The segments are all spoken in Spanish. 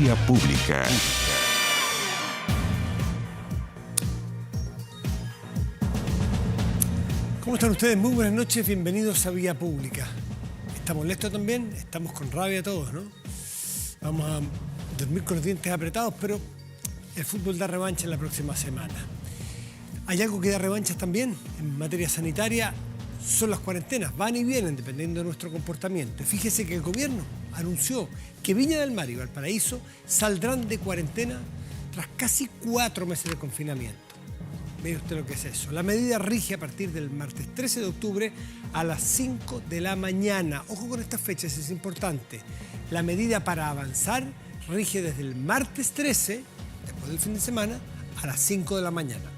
Vía Pública. ¿Cómo están ustedes? Muy buenas noches, bienvenidos a Vía Pública. ¿Estamos listos también? Estamos con rabia todos, ¿no? Vamos a dormir con los dientes apretados, pero el fútbol da revancha en la próxima semana. Hay algo que da revanchas también en materia sanitaria, son las cuarentenas, van y vienen dependiendo de nuestro comportamiento. Fíjese que el gobierno anunció que Viña del Mar y Valparaíso saldrán de cuarentena tras casi 4 meses de confinamiento. Ve usted lo que es eso. La medida rige a partir del martes 13 de octubre a las 5 de la mañana. Ojo con estas fechas, es importante. La medida para avanzar rige desde el martes 13, después del fin de semana, a las 5 de la mañana.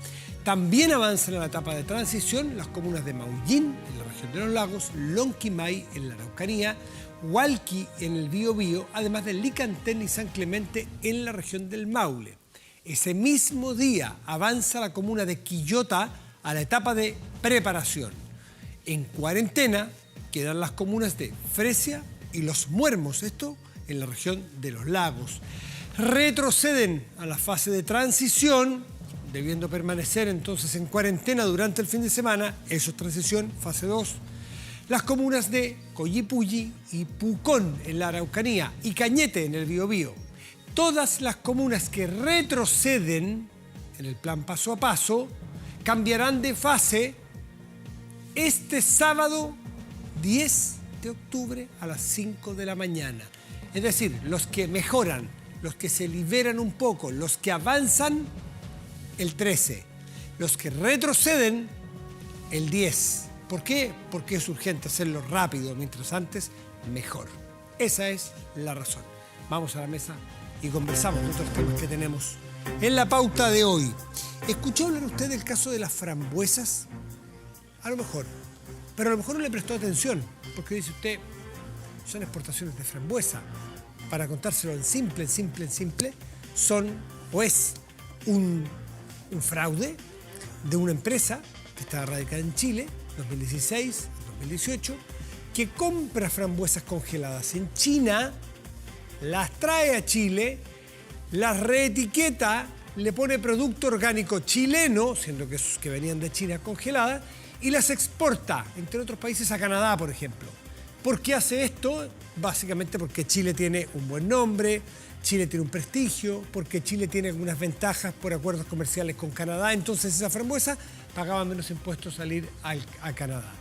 También avanzan en la etapa de transición las comunas de Maullín, en la región de los lagos, Lonquimay, en la Araucanía, Hualqui, en el Biobío, además de Licantén y San Clemente, en la región del Maule. Ese mismo día avanza la comuna de Quillota a la etapa de preparación. En cuarentena quedan las comunas de Fresia y Los Muermos, esto en la región de los lagos. Retroceden a la fase de transición, debiendo permanecer entonces en cuarentena durante el fin de semana, eso es transición, fase 2, las comunas de Collipulli y Pucón en la Araucanía y Cañete en el Biobío. Todas las comunas que retroceden en el plan paso a paso cambiarán de fase este sábado 10 de octubre a las 5 de la mañana. Es decir, los que mejoran, los que se liberan un poco, los que avanzan el 13, los que retroceden el 10. ¿Por qué? Porque es urgente hacerlo rápido, mientras antes, mejor. Esa es la razón. Vamos a la mesa y conversamos de otros temas que tenemos en la pauta de hoy. ¿Escuchó hablar usted del caso de las frambuesas? A lo mejor, pero a lo mejor no le prestó atención, porque dice usted, son exportaciones de frambuesa. Para contárselo en simple, son o es un fraude de una empresa que está radicada en Chile, 2016, 2018, que compra frambuesas congeladas en China, las trae a Chile, las reetiqueta, le pone producto orgánico chileno, siendo que venían de China congeladas, y las exporta, entre otros países, a Canadá, por ejemplo. ¿Por qué hace esto? Básicamente porque Chile tiene un buen nombre, Chile tiene un prestigio, porque Chile tiene algunas ventajas por acuerdos comerciales con Canadá, entonces esa frambuesa pagaba menos impuestos al ir a Canadá.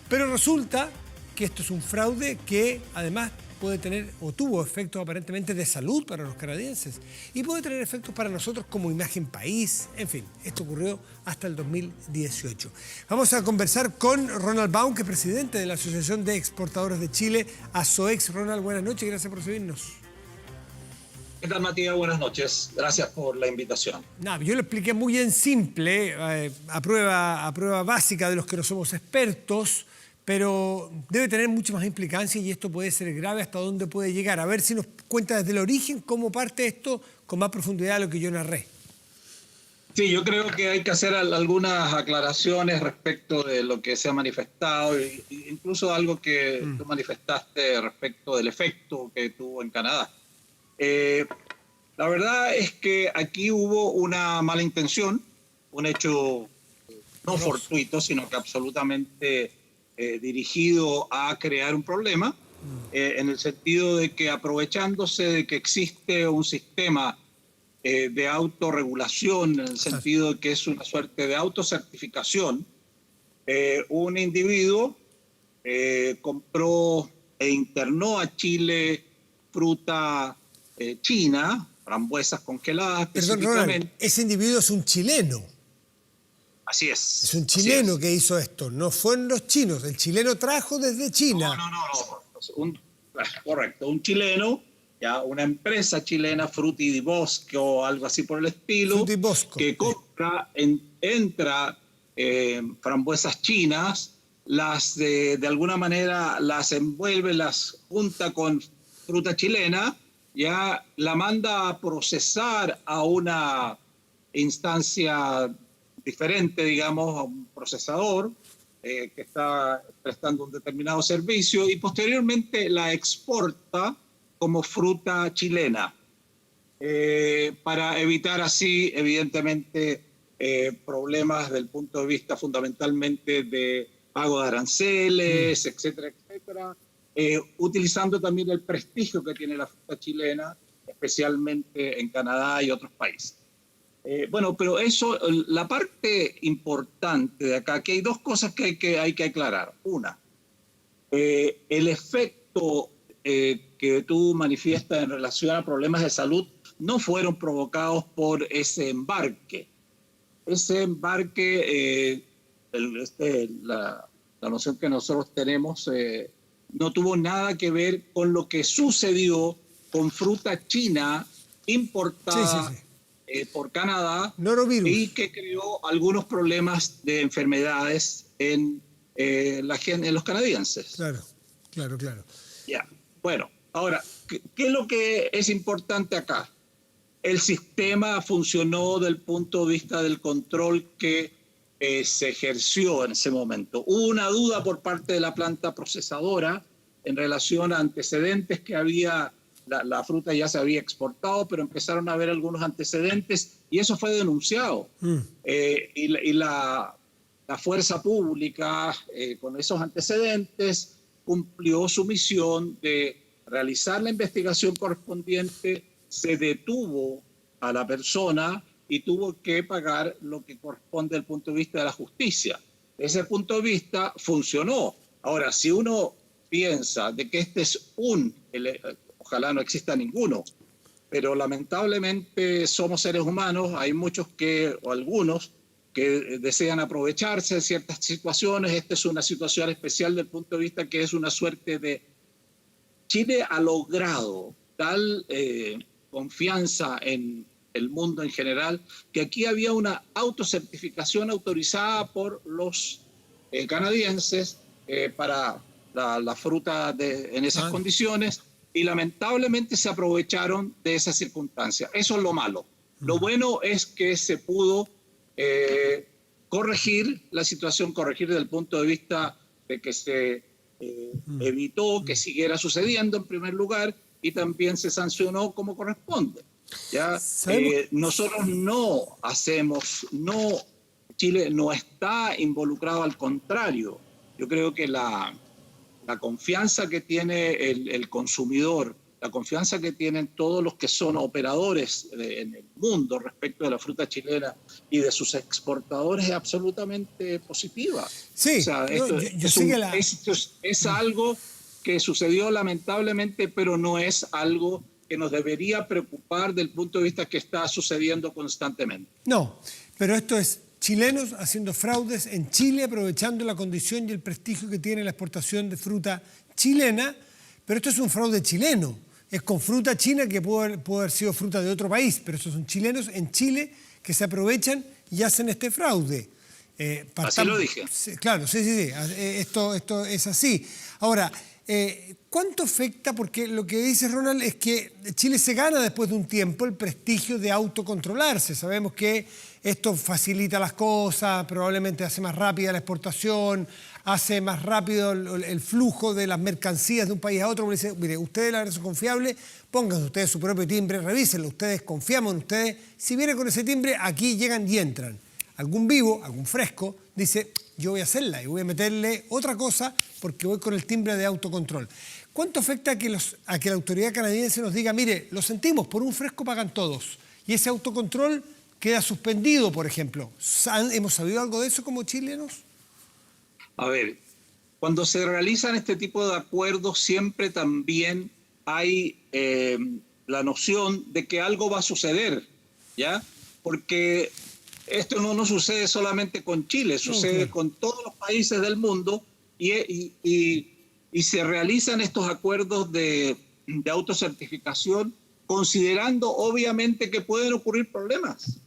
Pero resulta que esto es un fraude que además puede tener o tuvo efectos aparentemente de salud para los canadienses y puede tener efectos para nosotros como imagen país. En fin, esto ocurrió hasta el 2018. Vamos a conversar con Ronald Baum, que es presidente de la Asociación de Exportadores de Chile, ASOEX. Ronald, buenas noches y gracias por recibirnos. ¿Qué tal, Matías? Buenas noches. Gracias por la invitación. Yo lo expliqué muy en simple, a prueba básica de los que no somos expertos, pero debe tener mucha más implicancia y esto puede ser grave hasta dónde puede llegar. A ver si nos cuenta desde el origen cómo parte esto con más profundidad de lo que yo narré. Sí, yo creo que hay que hacer algunas aclaraciones respecto de lo que se ha manifestado, incluso algo que tú manifestaste respecto del efecto que tuvo en Canadá. La verdad es que aquí hubo una mala intención, un hecho no fortuito, sino que absolutamente dirigido a crear un problema, en el sentido de que aprovechándose de que existe un sistema de autorregulación, en el sentido de que es una suerte de autocertificación, un individuo compró e internó a Chile fruta china, frambuesas congeladas específicamente. Perdón, Ronald, ese individuo es un chileno. Así es. Es un chileno que hizo esto, no fueron los chinos. El chileno trajo desde China. No. Correcto, un chileno, ya una empresa chilena, Fruti di Bosco o algo así por el estilo, que compra, entra frambuesas chinas, las de alguna manera las envuelve, las junta con fruta chilena, ya la manda a procesar a una instancia diferente, digamos, a un procesador que está prestando un determinado servicio y posteriormente la exporta como fruta chilena. para evitar así, evidentemente, problemas del punto de vista fundamentalmente de pago de aranceles, etcétera, etcétera, utilizando también el prestigio que tiene la fruta chilena, especialmente en Canadá y otros países. Bueno, pero eso, la parte importante de acá, que hay dos cosas que hay que aclarar. Una, el efecto que tú manifiestas en relación a problemas de salud no fueron provocados por ese embarque. Ese embarque, la noción que nosotros tenemos, no tuvo nada que ver con lo que sucedió con fruta china importada por Canadá y que creó algunos problemas de enfermedades en los canadienses. Claro. Ya. Bueno, ahora, ¿qué es lo que es importante acá? El sistema funcionó desde el punto de vista del control que se ejerció en ese momento. Hubo una duda por parte de la planta procesadora en relación a antecedentes que había, la fruta ya se había exportado, pero empezaron a haber algunos antecedentes y eso fue denunciado. Y la fuerza pública, con esos antecedentes, cumplió su misión de realizar la investigación correspondiente, se detuvo a la persona y tuvo que pagar lo que corresponde desde el punto de vista de la justicia. Desde ese punto de vista funcionó. Ahora, si uno piensa de que este es ojalá no exista ninguno, pero lamentablemente somos seres humanos, hay muchos o algunos que desean aprovecharse de ciertas situaciones. Esta es una situación especial desde el punto de vista que es una suerte de... Chile ha logrado tal confianza en el mundo en general, que aquí había una autocertificación autorizada por los canadienses para la fruta en esas condiciones, y lamentablemente se aprovecharon de esa circunstancia. Eso es lo malo. Lo bueno es que se pudo corregir la situación, corregir desde el punto de vista de que se evitó que siguiera sucediendo en primer lugar, y también se sancionó como corresponde. ¿Ya? Nosotros Chile no está involucrado, al contrario. Yo creo que la confianza que tiene el consumidor, la confianza que tienen todos los que son operadores en el mundo respecto de la fruta chilena y de sus exportadores es absolutamente positiva. Sí, o sea, esto es algo que sucedió lamentablemente, pero no es algo que nos debería preocupar del punto de vista que está sucediendo constantemente. No, pero esto es chilenos haciendo fraudes en Chile, aprovechando la condición y el prestigio que tiene la exportación de fruta chilena, pero esto es un fraude chileno. Es con fruta china que puede haber sido fruta de otro país, pero estos son chilenos en Chile que se aprovechan y hacen este fraude. Así lo dije. Claro, sí. Esto es así. Ahora, ¿cuánto afecta? Porque lo que dice Ronald es que Chile se gana después de un tiempo el prestigio de autocontrolarse. Sabemos que esto facilita las cosas, probablemente hace más rápida la exportación, hace más rápido el flujo de las mercancías de un país a otro. Dice, mire, ustedes la verdad son confiables, pónganse ustedes su propio timbre, revísenlo, ustedes confiamos en ustedes. Si vienen con ese timbre, aquí llegan y entran. Algún vivo, algún fresco, dice, yo voy a hacerla y voy a meterle otra cosa porque voy con el timbre de autocontrol. ¿Cuánto afecta a que la autoridad canadiense nos diga, mire, lo sentimos, por un fresco pagan todos? Y ese autocontrol queda suspendido, por ejemplo. ¿Hemos sabido algo de eso como chilenos? A ver, cuando se realizan este tipo de acuerdos siempre también hay la noción de que algo va a suceder, ¿ya? Porque esto no sucede solamente con Chile, sucede con todos los países del mundo y se realizan estos acuerdos de autocertificación considerando obviamente que pueden ocurrir problemas.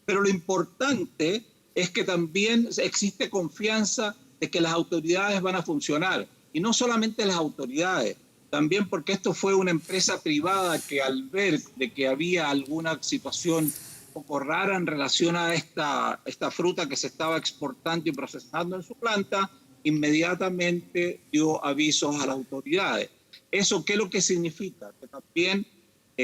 Pero lo importante es que también existe confianza de que las autoridades van a funcionar. Y no solamente las autoridades, también porque esto fue una empresa privada que al ver de que había alguna situación un poco rara en relación a esta fruta que se estaba exportando y procesando en su planta, inmediatamente dio avisos a las autoridades. ¿Eso qué es lo que significa? Que también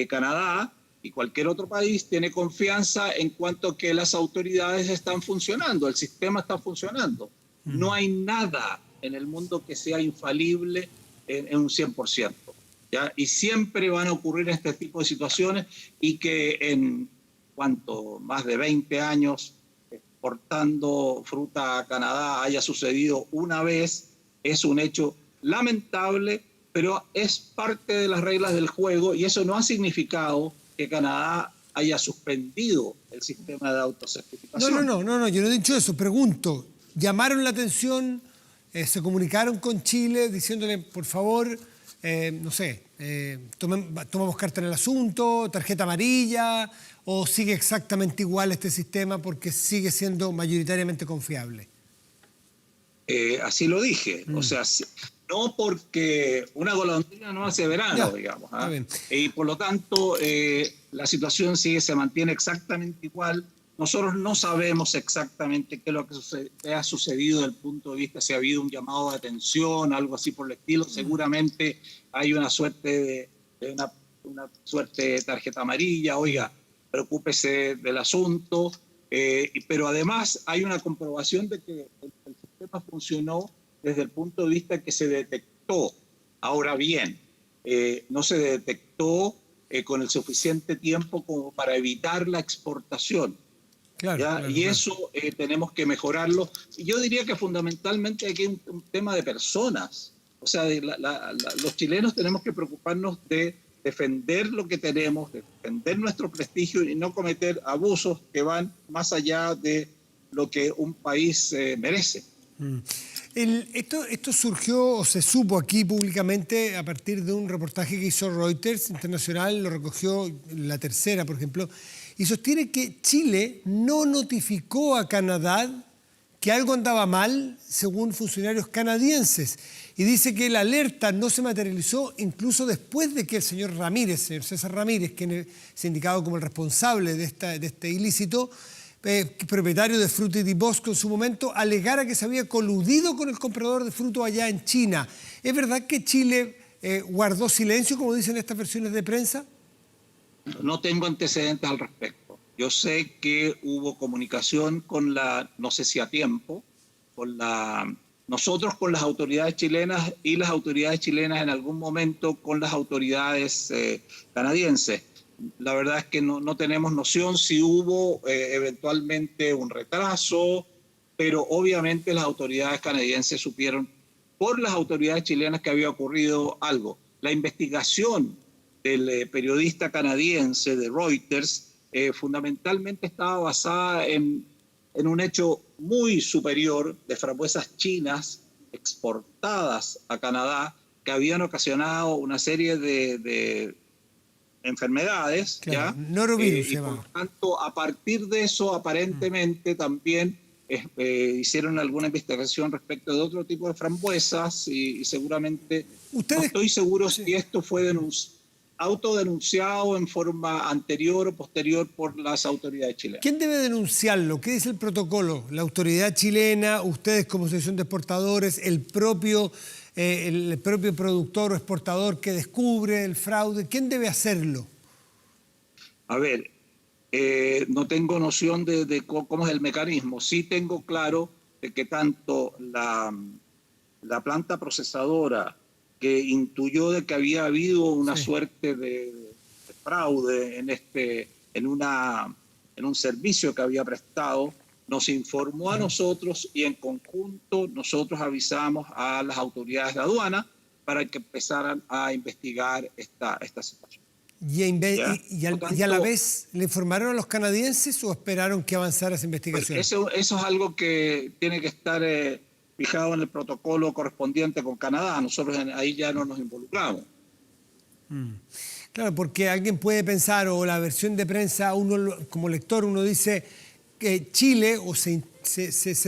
Canadá y cualquier otro país tiene confianza en cuanto a que las autoridades están funcionando, el sistema está funcionando. No hay nada en el mundo que sea infalible en un 100%. ¿Ya? Y siempre van a ocurrir este tipo de situaciones y que en más de 20 años exportando fruta a Canadá haya sucedido una vez, es un hecho lamentable, pero es parte de las reglas del juego y eso no ha significado que Canadá haya suspendido el sistema de autocertificación. No, yo no he dicho eso, pregunto, ¿llamaron la atención, se comunicaron con Chile diciéndole, por favor, tomamos carta en el asunto, tarjeta amarilla, o sigue exactamente igual este sistema porque sigue siendo mayoritariamente confiable? Así lo dije, o sea, no porque una golondrina no hace verano, digamos. Y por lo tanto, la situación se mantiene exactamente igual. Nosotros no sabemos exactamente qué es lo que ha sucedido desde el punto de vista, si ha habido un llamado de atención, algo así por el estilo. Seguramente hay una suerte una suerte de tarjeta amarilla, oiga, preocúpese del asunto, pero además hay una comprobación de que el sistema funcionó desde el punto de vista que se detectó. Ahora bien, no se detectó con el suficiente tiempo como para evitar la exportación. Claro, y eso tenemos que mejorarlo. Y yo diría que fundamentalmente aquí hay un tema de personas. O sea, los chilenos tenemos que preocuparnos de defender lo que tenemos, defender nuestro prestigio y no cometer abusos que van más allá de lo que un país merece. Esto surgió o se supo aquí públicamente a partir de un reportaje que hizo Reuters Internacional, lo recogió La Tercera, por ejemplo, y sostiene que Chile no notificó a Canadá que algo andaba mal, según funcionarios canadienses, y dice que la alerta no se materializó incluso después de que el señor César Ramírez, quien es indicado como el responsable de este ilícito, propietario de Fruta y Bosco en su momento, alegara que se había coludido con el comprador de fruto allá en China. ¿Es verdad que Chile guardó silencio, como dicen estas versiones de prensa? No tengo antecedentes al respecto. Yo sé que hubo comunicación con no sé si a tiempo, nosotros con las autoridades chilenas y las autoridades chilenas en algún momento con las autoridades canadienses. La verdad es que no tenemos noción si hubo eventualmente un retraso, pero obviamente las autoridades canadienses supieron por las autoridades chilenas que había ocurrido algo. La investigación del periodista canadiense de Reuters fundamentalmente estaba basada en un hecho muy superior de frambuesas chinas exportadas a Canadá que habían ocasionado una serie de enfermedades, claro, ¿ya? Norovirus, y por lo tanto, a partir de eso, aparentemente también hicieron alguna investigación respecto de otro tipo de frambuesas y seguramente, no estoy seguro si esto fue autodenunciado en forma anterior o posterior por las autoridades chilenas. ¿Quién debe denunciarlo? ¿Qué dice el protocolo? ¿La autoridad chilena, ustedes como asociación de exportadores, el propio productor o exportador que descubre el fraude? ¿Quién debe hacerlo? A ver, no tengo noción de cómo es el mecanismo. Sí tengo claro de que tanto la planta procesadora que intuyó de que había habido una suerte de fraude en un servicio que había prestado, nos informó a nosotros y en conjunto nosotros avisamos a las autoridades de aduana para que empezaran a investigar esta situación. ¿Y a la vez le informaron a los canadienses o esperaron que avanzara esa investigación? Eso es algo que tiene que estar fijado en el protocolo correspondiente con Canadá. Nosotros ahí ya no nos involucramos. Claro, porque alguien puede pensar, o la versión de prensa, uno como lector, uno dice que Chile, o se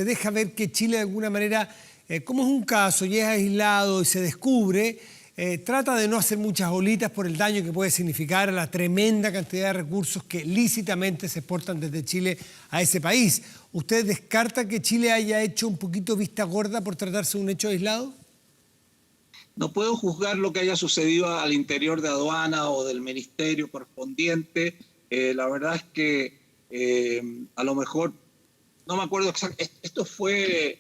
deja ver que Chile de alguna manera, como es un caso y es aislado y se descubre, trata de no hacer muchas olitas por el daño que puede significar la tremenda cantidad de recursos que lícitamente se exportan desde Chile a ese país. ¿Usted descarta que Chile haya hecho un poquito vista gorda por tratarse de un hecho aislado? No puedo juzgar lo que haya sucedido al interior de aduana o del ministerio correspondiente. La verdad es que a lo mejor, no me acuerdo exactamente, esto fue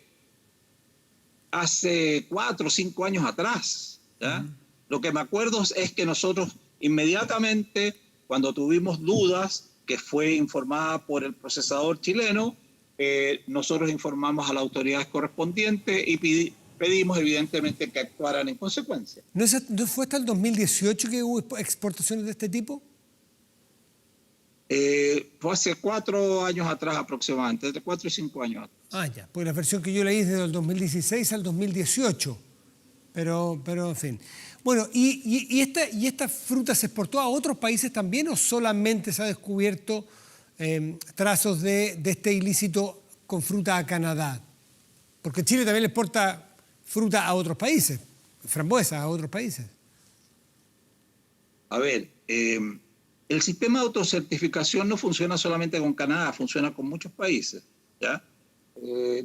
hace 4 o 5 años atrás, ¿ya? Lo que me acuerdo es que nosotros inmediatamente, cuando tuvimos dudas, que fue informada por el procesador chileno, nosotros informamos a las autoridades correspondientes y pedimos evidentemente que actuaran en consecuencia. ¿No fue hasta el 2018 que hubo exportaciones de este tipo? Fue hace 4 años atrás aproximadamente, entre 4 y 5 años atrás. Ah, ya, pues la versión que yo leí es desde el 2016 al 2018, pero en fin. Bueno, ¿y esta fruta se exportó a otros países también o solamente se ha descubierto trazos de este ilícito con fruta a Canadá? Porque Chile también le exporta fruta a otros países, frambuesas a otros países. A ver, el sistema de autocertificación no funciona solamente con Canadá, funciona con muchos países, ¿ya?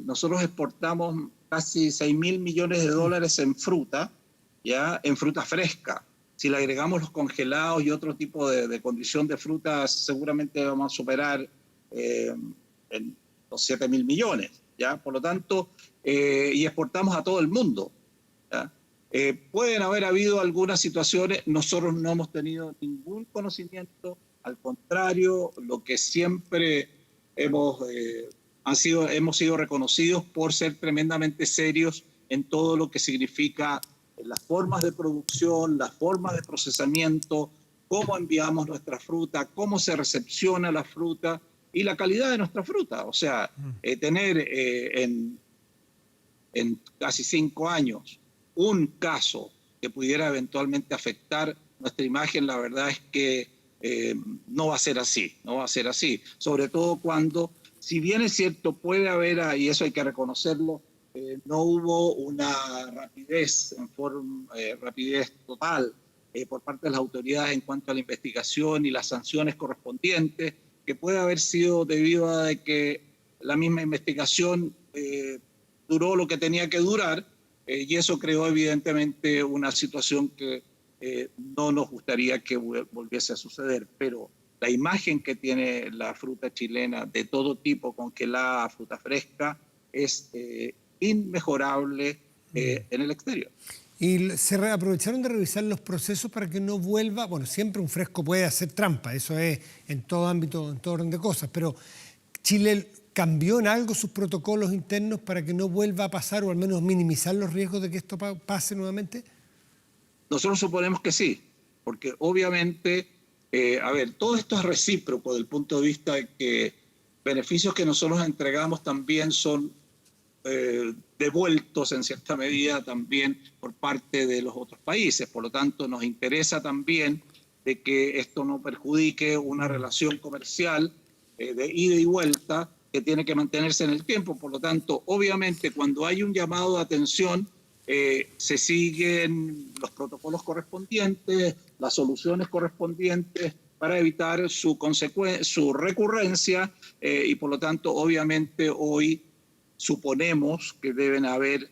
Nosotros exportamos casi $6.000 millones en fruta, ¿ya? En fruta fresca. Si le agregamos los congelados y otro tipo de condición de frutas, seguramente vamos a superar los 7.000 millones, ¿ya? Por lo tanto, y exportamos a todo el mundo, ¿ya? Pueden haber habido algunas situaciones, nosotros no hemos tenido ningún conocimiento, al contrario, lo que siempre hemos sido reconocidos por ser tremendamente serios en todo lo que significa las formas de producción, las formas de procesamiento, cómo enviamos nuestra fruta, cómo se recepciona la fruta y la calidad de nuestra fruta. O sea, tener en casi 5 años un caso que pudiera eventualmente afectar nuestra imagen, la verdad es que no va a ser así, no va a ser así. Sobre todo cuando, si bien es cierto, puede haber, y eso hay que reconocerlo, no hubo una rapidez, rapidez total por parte de las autoridades en cuanto a la investigación y las sanciones correspondientes, que puede haber sido debido a que la misma investigación duró lo que tenía que durar, y eso creó evidentemente una situación que no nos gustaría que volviese a suceder. Pero la imagen que tiene la fruta chilena de todo tipo, congelada, fruta fresca, es inmejorable en el exterior. ¿Y se aprovecharon de revisar los procesos para que no vuelva? Bueno, siempre un fresco puede hacer trampa, eso es en todo ámbito, en todo orden de cosas, pero Chile ¿cambió en algo sus protocolos internos para que no vuelva a pasar o al menos minimizar los riesgos de que esto pase nuevamente? Nosotros suponemos que sí, porque obviamente, todo esto es recíproco desde el punto de vista de que beneficios que nosotros entregamos también son devueltos en cierta medida también por parte de los otros países. Por lo tanto, nos interesa también de que esto no perjudique una relación comercial de ida y vuelta que tiene que mantenerse en el tiempo. Por lo tanto, obviamente, cuando hay un llamado de atención, se siguen los protocolos correspondientes, las soluciones correspondientes para evitar su recurrencia y, por lo tanto, obviamente, hoy suponemos que deben haber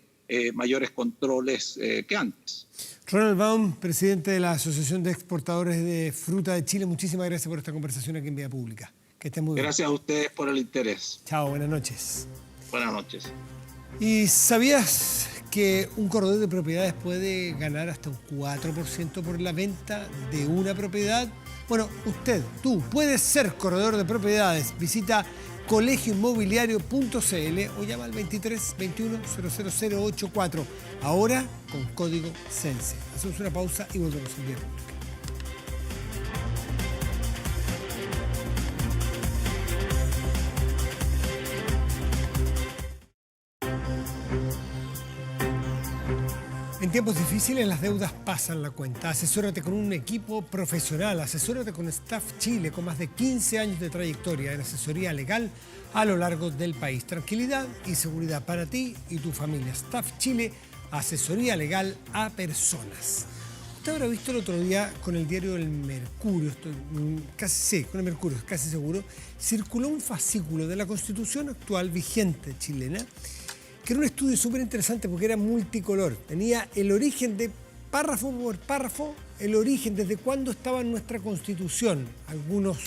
mayores controles que antes. Ronald Baum, presidente de la Asociación de Exportadores de Fruta de Chile, muchísimas gracias por esta conversación aquí en Vía Pública. Que estén muy bien. Gracias a ustedes por el interés. Chao, buenas noches. Buenas noches. ¿Y sabías que un corredor de propiedades puede ganar hasta un 4% por la venta de una propiedad? Bueno, tú puedes ser corredor de propiedades. Visita colegioinmobiliario.cl o llama al 23 21 00084. Ahora con código CENSE. Hacemos una pausa y volvemos en Vía Pública. En tiempos difíciles las deudas pasan la cuenta. Asesórate con un equipo profesional. Asesórate con Staff Chile, con más de 15 años de trayectoria en asesoría legal a lo largo del país. Tranquilidad y seguridad para ti y tu familia. Staff Chile, asesoría legal a personas. Usted habrá visto el otro día con el diario El Mercurio, con el Mercurio, casi seguro, circuló un fascículo de la Constitución actual vigente chilena, que era un estudio súper interesante porque era multicolor. Tenía el origen de párrafo por párrafo el origen, desde cuándo estaba en nuestra Constitución algunos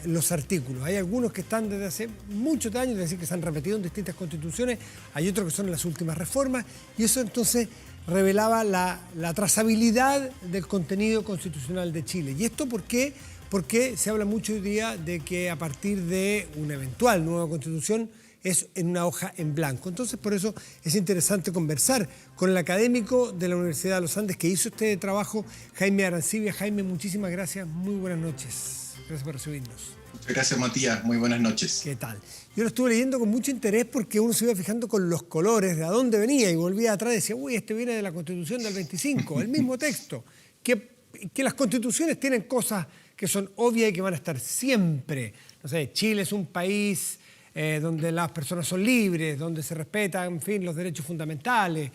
los artículos. Hay algunos que están desde hace muchos años, es decir, que se han repetido en distintas constituciones, hay otros que son en las últimas reformas, y eso entonces revelaba la trazabilidad del contenido constitucional de Chile. ¿Y esto por qué? Porque se habla mucho hoy día de que a partir de una eventual nueva constitución es en una hoja en blanco. Entonces, por eso es interesante conversar con el académico de la Universidad de los Andes que hizo este trabajo, Jaime Arancibia. Jaime, muchísimas gracias, muy buenas noches. Gracias por recibirnos. Muchas gracias, Matías. Muy buenas noches. ¿Qué tal? Yo lo estuve leyendo con mucho interés porque uno se iba fijando con los colores, de a dónde venía, y volvía atrás y decía, uy, este viene de la Constitución del 25, el mismo texto. Que las constituciones tienen cosas que son obvias y que van a estar siempre. No sé, Chile es un país donde las personas son libres, donde se respetan, en fin, los derechos fundamentales.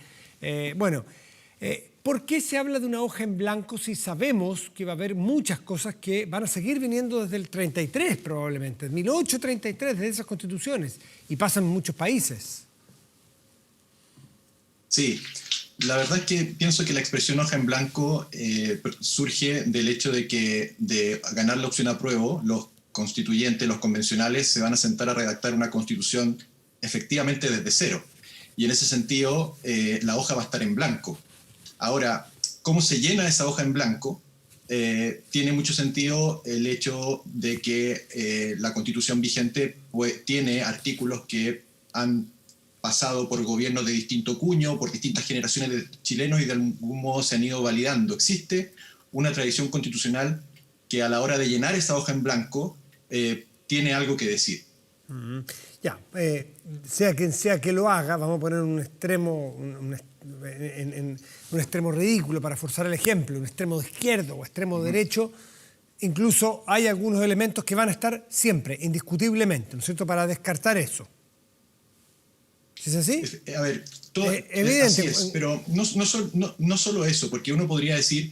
¿Por qué se habla de una hoja en blanco si sabemos que va a haber muchas cosas que van a seguir viniendo desde el 33 probablemente, 1833, desde esas constituciones, y pasan en muchos países? Sí, la verdad es que pienso que la expresión hoja en blanco surge del hecho de ganar la opción apruebo, los constituyentes, los convencionales, se van a sentar a redactar una constitución efectivamente desde cero. Y en ese sentido, la hoja va a estar en blanco. Ahora, ¿cómo se llena esa hoja en blanco? Tiene mucho sentido el hecho de que la Constitución vigente tiene artículos que han pasado por gobiernos de distinto cuño, por distintas generaciones de chilenos y de algún modo se han ido validando. Existe una tradición constitucional que a la hora de llenar esa hoja en blanco tiene algo que decir. Sea quien sea que lo haga, vamos a poner un extremo, un extremo ridículo para forzar el ejemplo, un extremo de izquierdo o extremo derecho, incluso hay algunos elementos que van a estar siempre, indiscutiblemente, ¿no es cierto?, para descartar eso. ¿Sí es así? A ver, evidente. Así es, pero no solo eso, porque uno podría decir,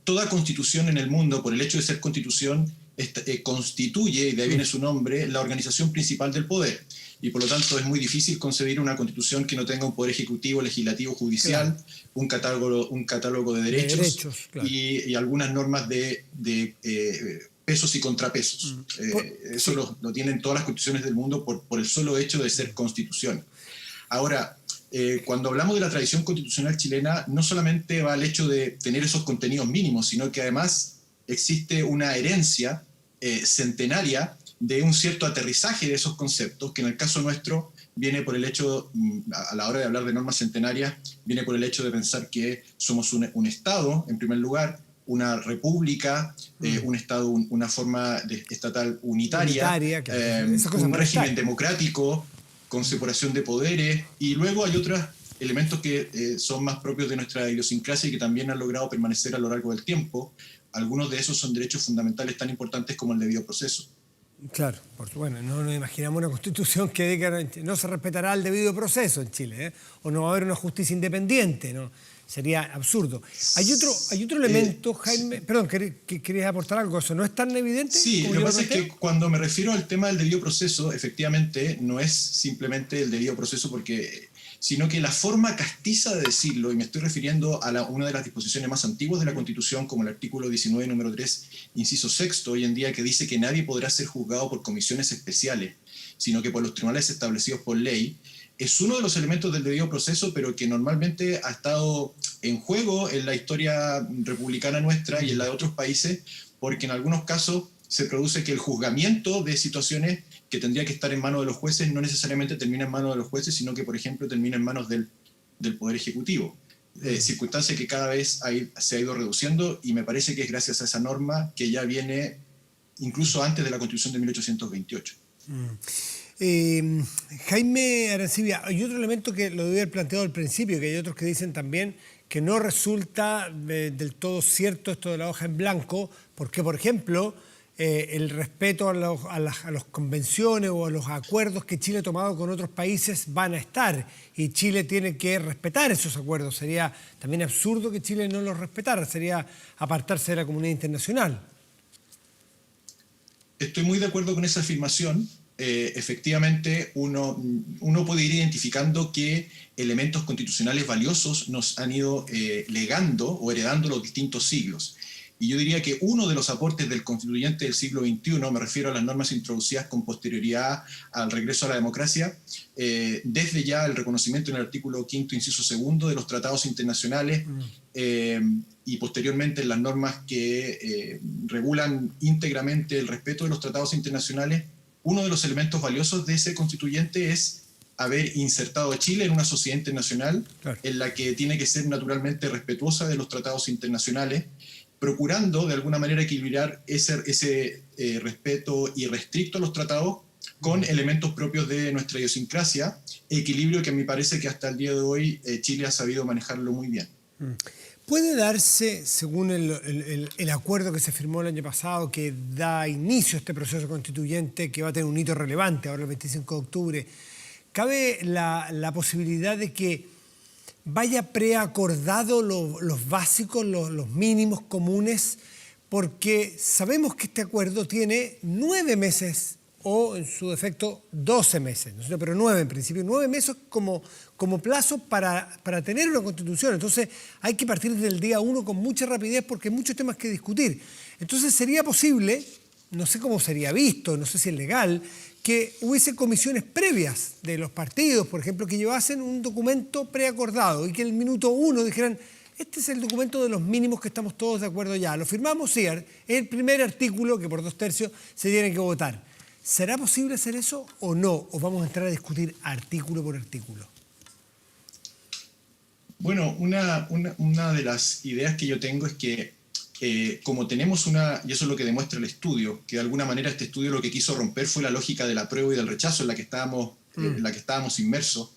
toda constitución en el mundo, por el hecho de ser constitución, constituye, y de ahí viene su nombre, la organización principal del poder. Y por lo tanto es muy difícil concebir una constitución que no tenga un poder ejecutivo, legislativo, judicial, claro, un catálogo de derechos, claro, y algunas normas de pesos y contrapesos. Eso lo tienen todas las constituciones del mundo por el solo hecho de ser constitución. Ahora, cuando hablamos de la tradición constitucional chilena, no solamente va al hecho de tener esos contenidos mínimos, sino que además existe una herencia centenaria de un cierto aterrizaje de esos conceptos, que en el caso nuestro viene por el hecho, a la hora de hablar de normas centenarias, viene por el hecho de pensar que somos un Estado, en primer lugar, una república, un Estado, una forma estatal unitaria, un régimen democrático, con separación de poderes, y luego hay otros elementos que son más propios de nuestra idiosincrasia y que también han logrado permanecer a lo largo del tiempo. Algunos de esos son derechos fundamentales tan importantes como el debido proceso. Claro, bueno, no nos imaginamos una constitución que diga que no se respetará el debido proceso en Chile, o no va a haber una justicia independiente, ¿no? Sería absurdo. Hay otro elemento, Jaime, perdón, ¿querías aportar algo? ¿Eso no es tan evidente? Sí, lo que pasa es que cuando me refiero al tema del debido proceso, efectivamente no es simplemente el debido proceso sino que la forma castiza de decirlo, y me estoy refiriendo a una de las disposiciones más antiguas de la Constitución, como el artículo 19, número 3, inciso 6, hoy en día, que dice que nadie podrá ser juzgado por comisiones especiales, sino que por los tribunales establecidos por ley, es uno de los elementos del debido proceso, pero que normalmente ha estado en juego en la historia republicana nuestra y en la de otros países, porque en algunos casos se produce que el juzgamiento de situaciones que tendría que estar en manos de los jueces no necesariamente termina en manos de los jueces, sino que, por ejemplo, termina en manos del Poder Ejecutivo. Circunstancia que cada vez se ha ido reduciendo, y me parece que es gracias a esa norma que ya viene incluso antes de la Constitución de 1828. Jaime Arancibia, hay otro elemento que lo debe haber planteado al principio, que hay otros que dicen también que no resulta del todo cierto esto de la hoja en blanco, porque, por ejemplo, el respeto a las convenciones o a los acuerdos que Chile ha tomado con otros países van a estar, y Chile tiene que respetar esos acuerdos. Sería también absurdo que Chile no los respetara, sería apartarse de la comunidad internacional. Estoy muy de acuerdo con esa afirmación. efectivamente uno puede ir identificando qué elementos constitucionales valiosos nos han ido legando o heredando los distintos siglos. Y yo diría que uno de los aportes del constituyente del siglo XXI, me refiero a las normas introducidas con posterioridad al regreso a la democracia, desde ya el reconocimiento en el artículo 5º, inciso 2 de los tratados internacionales, y posteriormente en las normas que regulan íntegramente el respeto de los tratados internacionales. Uno de los elementos valiosos de ese constituyente es haber insertado a Chile en una sociedad internacional, claro, en la que tiene que ser naturalmente respetuosa de los tratados internacionales, procurando de alguna manera equilibrar ese respeto irrestricto a los tratados con elementos propios de nuestra idiosincrasia, equilibrio que a mí parece que hasta el día de hoy Chile ha sabido manejarlo muy bien. ¿Puede darse, según el acuerdo que se firmó el año pasado, que da inicio a este proceso constituyente, que va a tener un hito relevante ahora el 25 de octubre, cabe la posibilidad de que vaya preacordado los básicos, los mínimos comunes, porque sabemos que este acuerdo tiene 9 meses o, en su defecto, 12 meses, ¿no? Pero 9 en principio, 9 meses como plazo para tener una constitución. Entonces hay que partir desde el día 1 con mucha rapidez porque hay muchos temas que discutir. Entonces sería posible, no sé cómo sería visto, no sé si es legal, que hubiese comisiones previas de los partidos, por ejemplo, que llevasen un documento preacordado y que el minuto 1 dijeran: este es el documento de los mínimos que estamos todos de acuerdo ya, lo firmamos, sí, es el primer artículo que por 2/3 se tiene que votar. ¿Será posible hacer eso o no? ¿O vamos a entrar a discutir artículo por artículo? Bueno, una de las ideas que yo tengo es que como tenemos y eso es lo que demuestra el estudio, que de alguna manera este estudio lo que quiso romper fue la lógica del apruebo y del rechazo en la que estábamos inmersos.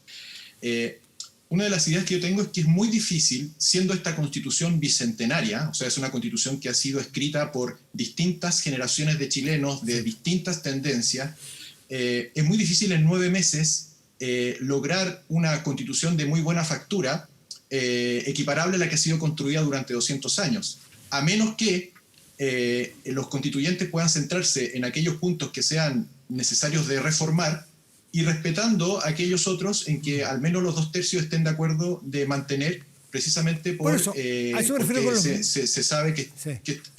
Una de las ideas que yo tengo es que es muy difícil, siendo esta constitución bicentenaria, o sea, es una constitución que ha sido escrita por distintas generaciones de chilenos de distintas tendencias, es muy difícil en 9 meses lograr una constitución de muy buena factura, equiparable a la que ha sido construida durante 200 años. A menos que los constituyentes puedan centrarse en aquellos puntos que sean necesarios de reformar y respetando aquellos otros en que al menos los 2/3 estén de acuerdo de mantener, precisamente por eso, porque se sabe que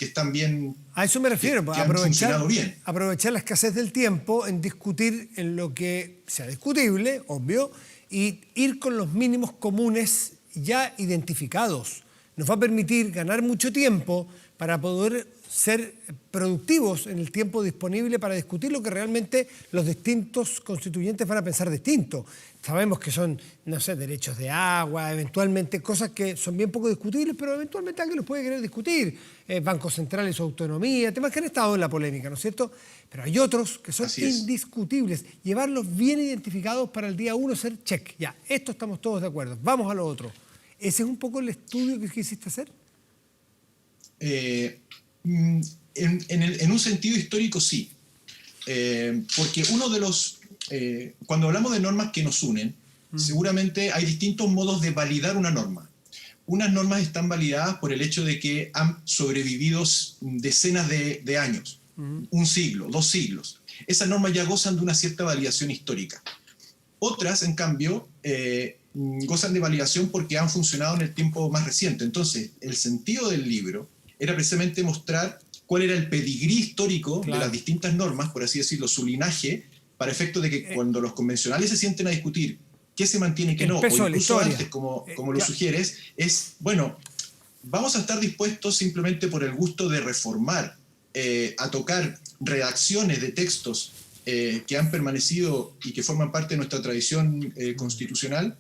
están bien. A eso me refiero, que han funcionado bien. Aprovechar la escasez del tiempo en discutir en lo que sea discutible, obvio, y ir con los mínimos comunes ya identificados. Nos va a permitir ganar mucho tiempo para poder ser productivos en el tiempo disponible para discutir lo que realmente los distintos constituyentes van a pensar distinto. Sabemos que son, no sé, derechos de agua, eventualmente cosas que son bien poco discutibles, pero eventualmente alguien los puede querer discutir. Bancos centrales, su autonomía, temas que han estado en la polémica, ¿no es cierto? Pero hay otros que son indiscutibles. Llevarlos bien identificados para el día 1 ser check. Ya, esto estamos todos de acuerdo. Vamos a lo otro. ¿Ese es un poco el estudio que quisiste hacer? En un sentido histórico, sí. Porque uno de los... cuando hablamos de normas que nos unen, seguramente hay distintos modos de validar una norma. Unas normas están validadas por el hecho de que han sobrevivido decenas de años, un siglo, 2 siglos. Esas normas ya gozan de una cierta validación histórica. Otras, en cambio, gozan de validación porque han funcionado en el tiempo más reciente. Entonces, el sentido del libro era precisamente mostrar cuál era el pedigrí histórico de las distintas normas, por así decirlo, su linaje, para efecto de que cuando los convencionales se sienten a discutir qué se mantiene y qué no, o incluso antes, como lo sugieres, es, bueno, vamos a estar dispuestos simplemente por el gusto de reformar, a tocar redacciones de textos que han permanecido y que forman parte de nuestra tradición constitucional.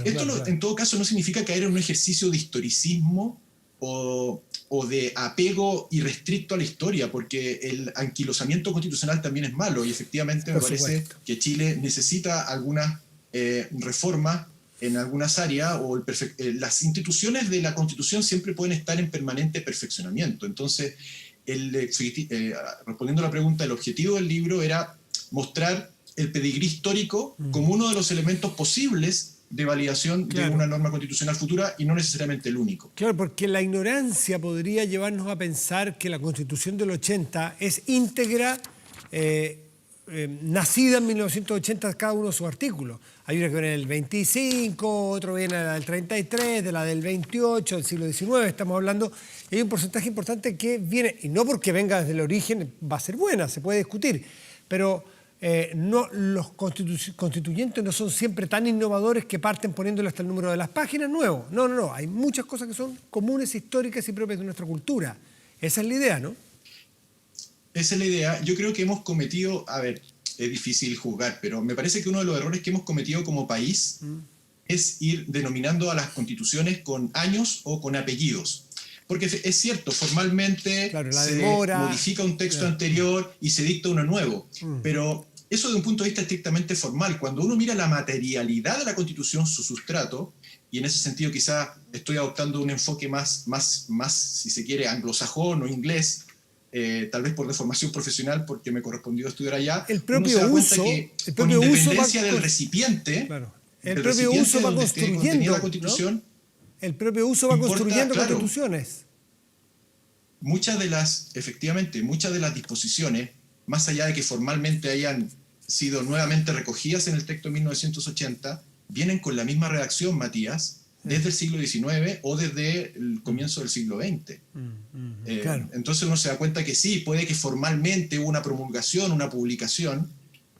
Esto en todo caso no significa caer en un ejercicio de historicismo o de apego irrestricto a la historia, porque el anquilosamiento constitucional también es malo y efectivamente me parece que Chile necesita algunas reformas en algunas áreas, o las instituciones de la Constitución siempre pueden estar en permanente perfeccionamiento. Entonces, respondiendo a la pregunta, el objetivo del libro era mostrar el pedigrí histórico como uno de los elementos posibles de validación de una norma constitucional futura y no necesariamente el único. Claro, porque la ignorancia podría llevarnos a pensar que la Constitución del 80 es íntegra nacida en 1980 cada uno de sus artículos. Hay una que viene del 25, otro viene de la del 33, de la del 28, del siglo XIX, estamos hablando. Y hay un porcentaje importante que viene, y no porque venga desde el origen, va a ser buena, se puede discutir, pero no, los constituyentes no son siempre tan innovadores que parten poniéndole hasta el número de las páginas nuevo. No, hay muchas cosas que son comunes, históricas y propias de nuestra cultura. Esa es la idea, ¿no? Esa es la idea. Yo creo que hemos cometido, a ver, es difícil juzgar, pero me parece que uno de los errores que hemos cometido como país es ir denominando a las constituciones con años o con apellidos. Porque es cierto, formalmente claro, se demora, modifica un texto anterior y se dicta uno nuevo, pero eso de un punto de vista estrictamente formal. Cuando uno mira la materialidad de la Constitución, su sustrato, y en ese sentido quizá estoy adoptando un enfoque más, si se quiere, anglosajón o inglés, tal vez por deformación profesional, porque me correspondió estudiar allá, el propio uno se da cuenta uso, que el con propio independencia uso del recipiente, claro, el propio uso va construyendo la Constitución, ¿no? El propio uso va construyendo claro, constituciones. Efectivamente, muchas de las disposiciones, más allá de que formalmente hayan sido nuevamente recogidas en el texto de 1980, vienen con la misma redacción, Matías, desde el siglo XIX o desde el comienzo del siglo XX. Claro. Entonces uno se da cuenta que sí, puede que formalmente hubo una promulgación, una publicación,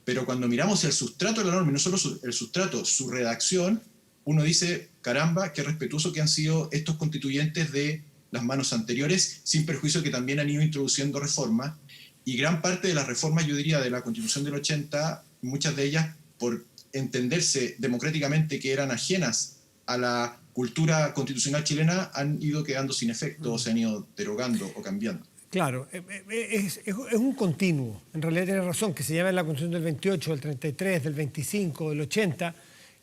pero cuando miramos el sustrato de la norma, y no solo el sustrato, su redacción, uno dice, caramba, qué respetuoso que han sido estos constituyentes de las manos anteriores, sin perjuicio que también han ido introduciendo reformas, y gran parte de las reformas, yo diría, de la Constitución del 80, muchas de ellas, por entenderse democráticamente que eran ajenas a la cultura constitucional chilena, han ido quedando sin efecto, o se han ido derogando o cambiando. Claro, es un continuo. En realidad tiene razón, que se llama la Constitución del 28, del 33, del 25, del 80,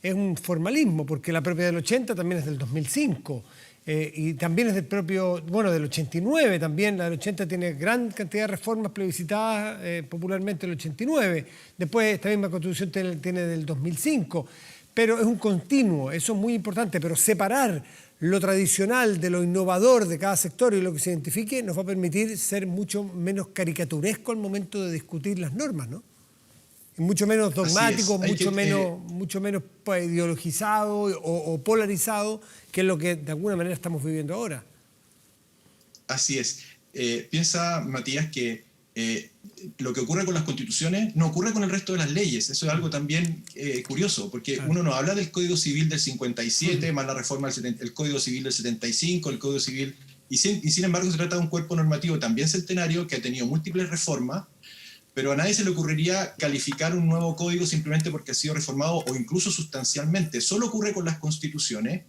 es un formalismo, porque la propia del 80 también es del 2005, y también es del propio, bueno, del 89 también, la del 80 tiene gran cantidad de reformas plebiscitadas popularmente el 89, después esta misma Constitución tiene del 2005, pero es un continuo, eso es muy importante, pero separar lo tradicional de lo innovador de cada sector y lo que se identifique nos va a permitir ser mucho menos caricaturesco al momento de discutir las normas, ¿no? Y mucho menos dogmático, mucho menos pues, ideologizado o polarizado, que es lo que de alguna manera estamos viviendo ahora. Así es. Piensa, Matías, que lo que ocurre con las constituciones no ocurre con el resto de las leyes. Eso es algo también curioso, porque claro, uno nos habla del Código Civil del 57, más la reforma del Código Civil del 75, el Código Civil, y sin embargo se trata de un cuerpo normativo también centenario que ha tenido múltiples reformas, pero a nadie se le ocurriría calificar un nuevo código simplemente porque ha sido reformado o incluso sustancialmente. Solo ocurre con las constituciones,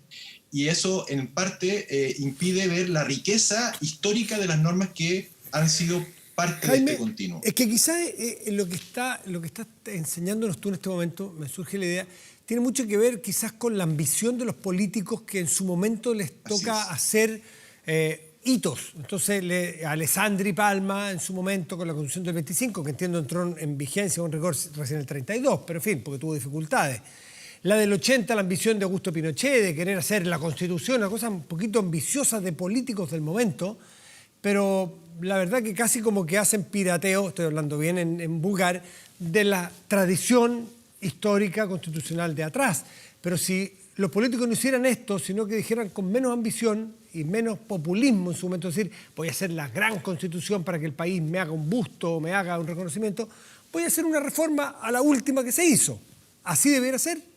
y eso en parte impide ver la riqueza histórica de las normas que han sido parte Jaime, de este continuo. Es que quizás lo que estás enseñándonos tú en este momento, me surge la idea, tiene mucho que ver quizás con la ambición de los políticos que en su momento les toca hacer hitos. Entonces, Alessandri Palma en su momento con la Constitución del 25, que entiendo entró en vigencia con rigor recién el 32, pero en fin, porque tuvo dificultades. La del 80, la ambición de Augusto Pinochet de querer hacer la Constitución, una cosa un poquito ambiciosa de políticos del momento, pero la verdad que casi como que hacen pirateo, estoy hablando bien en vulgar, de la tradición histórica constitucional de atrás. Pero si los políticos no hicieran esto, sino que dijeran con menos ambición y menos populismo en su momento, decir, voy a hacer la gran constitución para que el país me haga un busto, me haga un reconocimiento, voy a hacer una reforma a la última que se hizo. ¿Así debiera ser?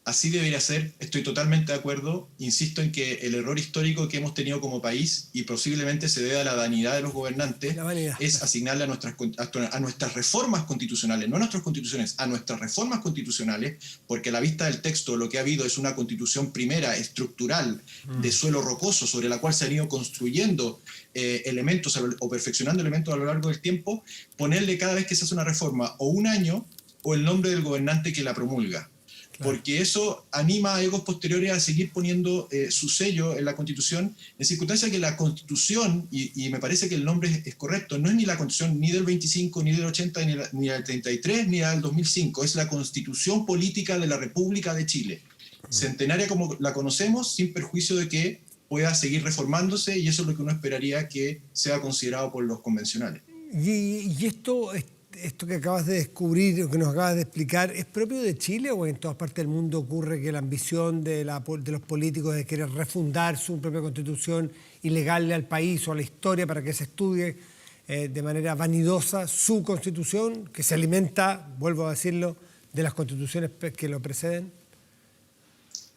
Así debería ser, estoy totalmente de acuerdo. Insisto en que el error histórico que hemos tenido como país, y posiblemente se debe a la vanidad de los gobernantes, es asignarle a nuestras reformas constitucionales, no a nuestras constituciones, a nuestras reformas constitucionales, porque a la vista del texto lo que ha habido es una constitución primera, estructural, de suelo rocoso, sobre la cual se han ido construyendo elementos o perfeccionando elementos a lo largo del tiempo, ponerle cada vez que se hace una reforma o un año o el nombre del gobernante que la promulga. Porque eso anima a egos posteriores a seguir poniendo su sello en la Constitución, en circunstancias que la Constitución, y me parece que el nombre es correcto, no es ni la Constitución ni del 25, ni del 80, ni del 33, ni la del 2005, es la Constitución Política de la República de Chile, centenaria como la conocemos, sin perjuicio de que pueda seguir reformándose, y eso es lo que uno esperaría que sea considerado por los convencionales. Y esto esto que acabas de descubrir, o que nos acabas de explicar, ¿es propio de Chile o en todas partes del mundo ocurre que la ambición de los políticos de querer refundar su propia constitución y legarle al país o a la historia para que se estudie de manera vanidosa su constitución, que se alimenta, vuelvo a decirlo, de las constituciones que lo preceden?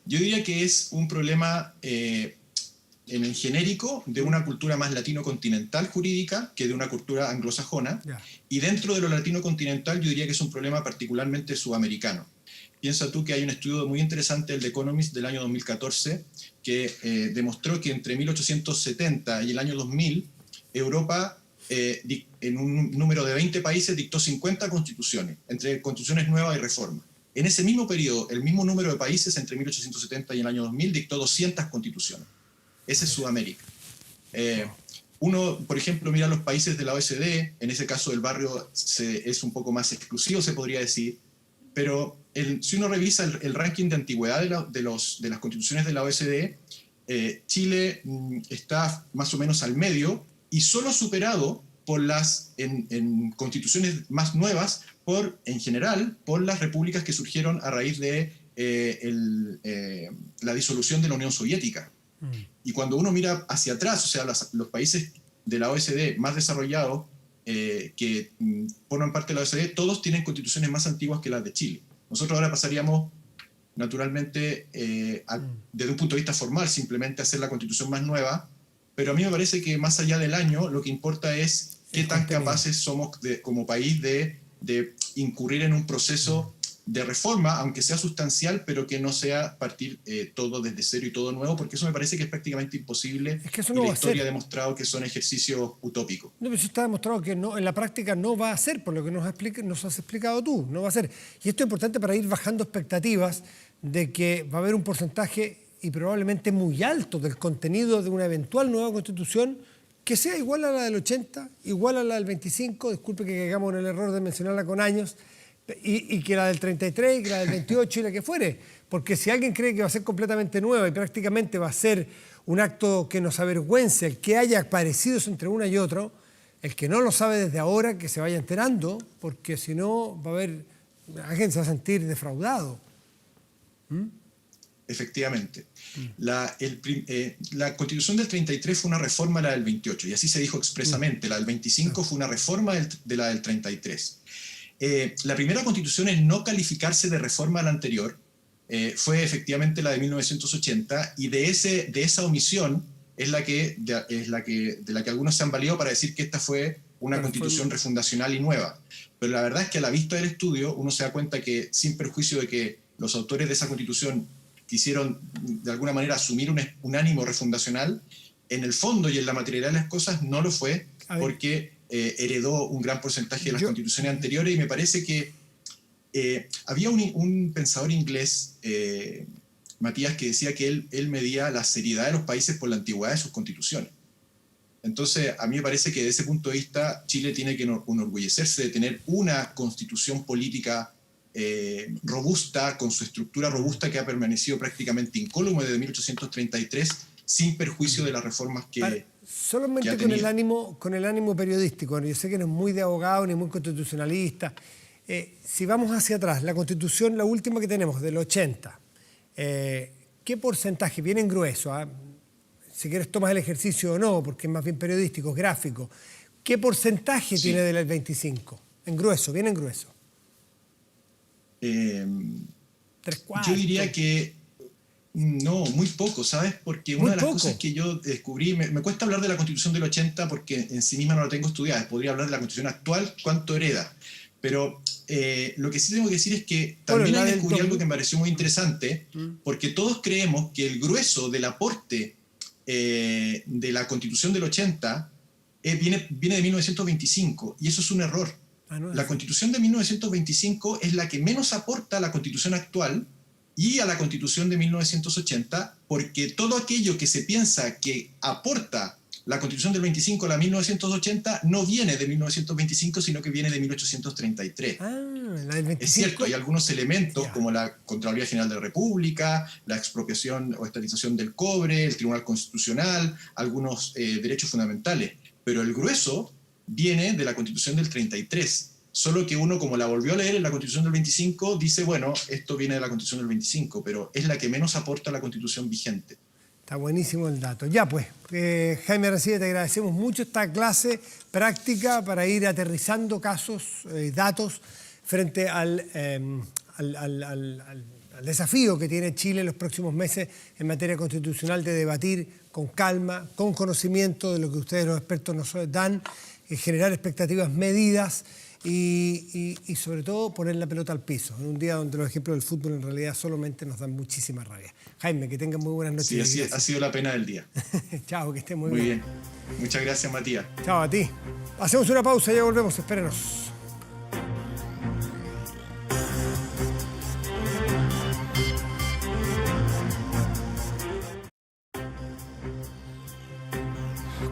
Yo diría que es un problema en el genérico de una cultura más latino-continental jurídica que de una cultura anglosajona. Ya. Y dentro de lo latino-continental yo diría que es un problema particularmente sudamericano. Piensa tú que hay un estudio muy interesante, el de Economist del año 2014, que demostró que entre 1870 y el año 2000, Europa, en un número de 20 países, dictó 50 constituciones, entre constituciones nuevas y reformas. En ese mismo periodo, el mismo número de países, entre 1870 y el año 2000, dictó 200 constituciones. Ese es Sudamérica. Uno, por ejemplo, mira los países de la OECD, en ese caso el barrio es un poco más exclusivo, se podría decir, pero si uno revisa el ranking de antigüedad de las constituciones de la OECD, Chile está más o menos al medio y solo superado por en constituciones más nuevas, en general, por las repúblicas que surgieron a raíz de la disolución de la Unión Soviética. Y cuando uno mira hacia atrás, o sea, los países de la OECD más desarrollados que forman parte de la OECD, todos tienen constituciones más antiguas que las de Chile. Nosotros ahora pasaríamos, naturalmente, desde un punto de vista formal, simplemente a hacer la constitución más nueva, pero a mí me parece que más allá del año, lo que importa es qué tan capaces somos como país de incurrir en un proceso de reforma, aunque sea sustancial, pero que no sea partir todo desde cero y todo nuevo, porque eso me parece que es prácticamente imposible. Es que eso y no la va a historia ser. ha demostrado que son ejercicios utópicos. No, pero eso está demostrado que no, en la práctica no va a ser, por lo que nos has explicado tú, no va a ser. Y esto es importante para ir bajando expectativas de que va a haber un porcentaje, y probablemente muy alto, del contenido de una eventual nueva constitución que sea igual a la del 80, igual a la del 25, disculpe que caigamos en el error de mencionarla con años, y que la del 33, y que la del 28 y la que fuere. Porque si alguien cree que va a ser completamente nueva y prácticamente va a ser un acto que nos avergüence el que haya parecidos entre una y otro, el que no lo sabe desde ahora, que se vaya enterando, porque si no va a haber, alguien se va a sentir defraudado. Efectivamente. La Constitución del 33 fue una reforma de la del 28, y así se dijo expresamente. La del 25 fue una reforma de la del 33. La primera Constitución en no calificarse de reforma a la anterior fue efectivamente la de 1980, y de esa omisión es de la que algunos se han valido para decir que esta fue una constitución refundacional y nueva. Pero la verdad es que a la vista del estudio uno se da cuenta que, sin perjuicio de que los autores de esa constitución quisieron de alguna manera asumir un ánimo refundacional, en el fondo y en la materialidad de las cosas no lo fue, porque heredó un gran porcentaje de las constituciones anteriores. Y me parece que había un pensador inglés, Matías, que decía que él medía la seriedad de los países por la antigüedad de sus constituciones. Entonces, a mí me parece que desde ese punto de vista Chile tiene que enorgullecerse de tener una constitución política robusta, con su estructura robusta, que ha permanecido prácticamente incólume desde 1833, sin perjuicio de las reformas que solamente ha con tenido. el ánimo periodístico. Yo sé que no es muy de abogado ni muy constitucionalista. Si vamos hacia atrás, la Constitución, la última que tenemos, del 80, ¿qué porcentaje? Bien en grueso, si quieres tomas el ejercicio o no, porque es más bien periodístico, gráfico. ¿Qué porcentaje tiene del 25? En grueso, bien en grueso. 3/4. Yo diría que no, muy poco, ¿sabes? Porque una de las cosas que yo descubrí, me cuesta hablar de la Constitución del 80 porque en sí misma no la tengo estudiada. Podría hablar de la Constitución actual, cuánto hereda. Pero lo que sí tengo que decir es que también descubrí algo que me pareció muy interesante, porque todos creemos que el grueso del aporte de la Constitución del 80 viene de 1925, y eso es un error. La Constitución de 1925 es la que menos aporta a la Constitución actual y a la Constitución de 1980, porque todo aquello que se piensa que aporta la Constitución del 25 a la 1980 no viene de 1925, sino que viene de 1833. La del 25. Es cierto, hay algunos elementos como la Contraloría General de la República, la expropiación o estatización del cobre, el Tribunal Constitucional, algunos derechos fundamentales, pero el grueso viene de la Constitución del 33. Solo que uno, como la volvió a leer en la Constitución del 25, dice, bueno, esto viene de la Constitución del 25, pero es la que menos aporta a la Constitución vigente. Está buenísimo el dato. Ya pues, Jaime Arancibia, te agradecemos mucho esta clase práctica para ir aterrizando casos, datos, frente al desafío que tiene Chile en los próximos meses en materia constitucional de debatir con calma, con conocimiento de lo que ustedes los expertos nos dan, generar expectativas medidas y sobre todo poner la pelota al piso, en un día donde los ejemplos del fútbol en realidad solamente nos dan muchísima rabia. Jaime, que tengan muy buenas noches. Sí, ha sido la pena del día. Chao, que estés muy bien. Muy bien. bien. Muchas gracias, Matías. Chao a ti. Hacemos una pausa y ya volvemos, espérenos.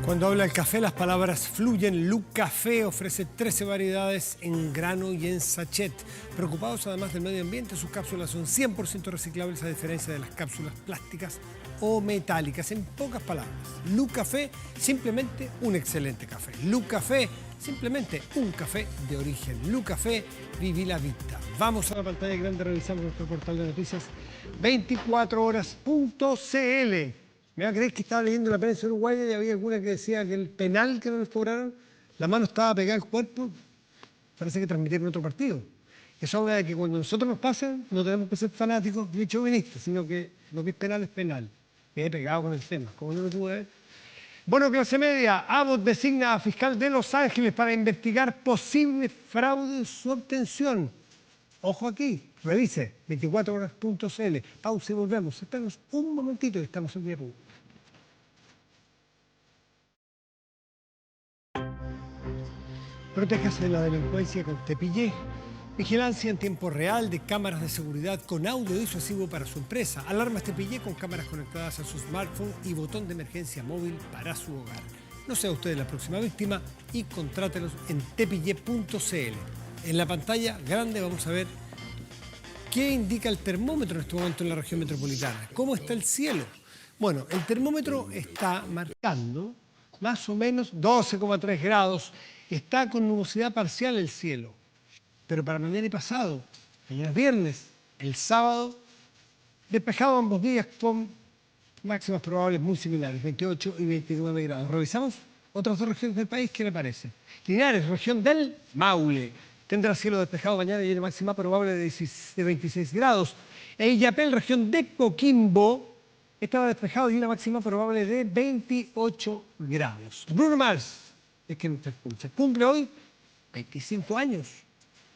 Cuando habla el café, las palabras fluyen. Lu Café ofrece 13 variedades en grano y en sachet. Preocupados además del medio ambiente, sus cápsulas son 100% reciclables a diferencia de las cápsulas plásticas o metálicas. En pocas palabras, Lu Café, simplemente un excelente café. Lu Café, simplemente un café de origen. Lu Café, viví la vida. Vamos a la pantalla grande, revisamos nuestro portal de noticias 24horas.cl. ¿Me va a creer que estaba leyendo la prensa uruguaya y había alguna que decía que el penal que no les cobraron, la mano estaba pegada al cuerpo? Parece que transmitieron otro partido. Eso habla de que cuando nosotros nos pasan, no tenemos que ser fanáticos ni chauvinistas, sino que lo que es penal. Quedé pegado con el tema, como no lo pude ver. Bueno, clase media, Abbott designa a fiscal de Los Ángeles para investigar posible fraude en su obtención. Ojo aquí, revise, 24horas.cl. Pausa y volvemos. Espérenos un momentito y estamos en Vía Pública. Protéjase de la delincuencia con Tepillé. Vigilancia en tiempo real de cámaras de seguridad con audio disuasivo para su empresa. Alarmas Tepillé con cámaras conectadas a su smartphone y botón de emergencia móvil para su hogar. No sea usted la próxima víctima y contrátelos en tepillé.cl. En la pantalla grande vamos a ver qué indica el termómetro en este momento en la región metropolitana. ¿Cómo está el cielo? Bueno, el termómetro está marcando más o menos 12,3 grados. Está con nubosidad parcial el cielo. Pero para mañana y pasado, mañana es viernes, el sábado, despejado ambos días con máximas probables muy similares, 28 y 29 grados. Revisamos otras dos regiones del país, ¿qué le parece? Linares, región del Maule. Tendrá cielo despejado mañana y una máxima probable de 26 grados. En Illapel, región de Coquimbo, estaba despejado y una máxima probable de 28 grados. Bruno Mars, es que no se escucha, cumple hoy 25 años.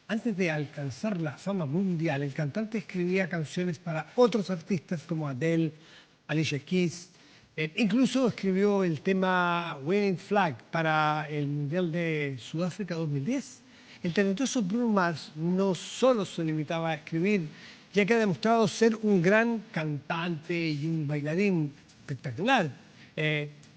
Antes de alcanzar la fama mundial, el cantante escribía canciones para otros artistas como Adele, Alicia Keys. Incluso escribió el tema Winning Flag para el Mundial de Sudáfrica 2010. El talentoso Bruno Mars no solo se limitaba a escribir, ya que ha demostrado ser un gran cantante y un bailarín espectacular,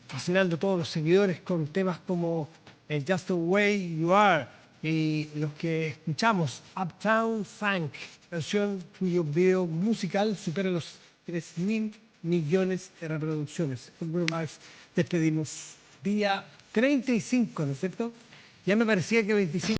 fascinando a todos los seguidores con temas como Just the Way You Are y los que escuchamos, Uptown Funk, canción cuyo video musical supera los 3.000 millones de reproducciones. Con Bruno Mars despedimos día 35, ¿no es cierto? Ya me parecía que 25...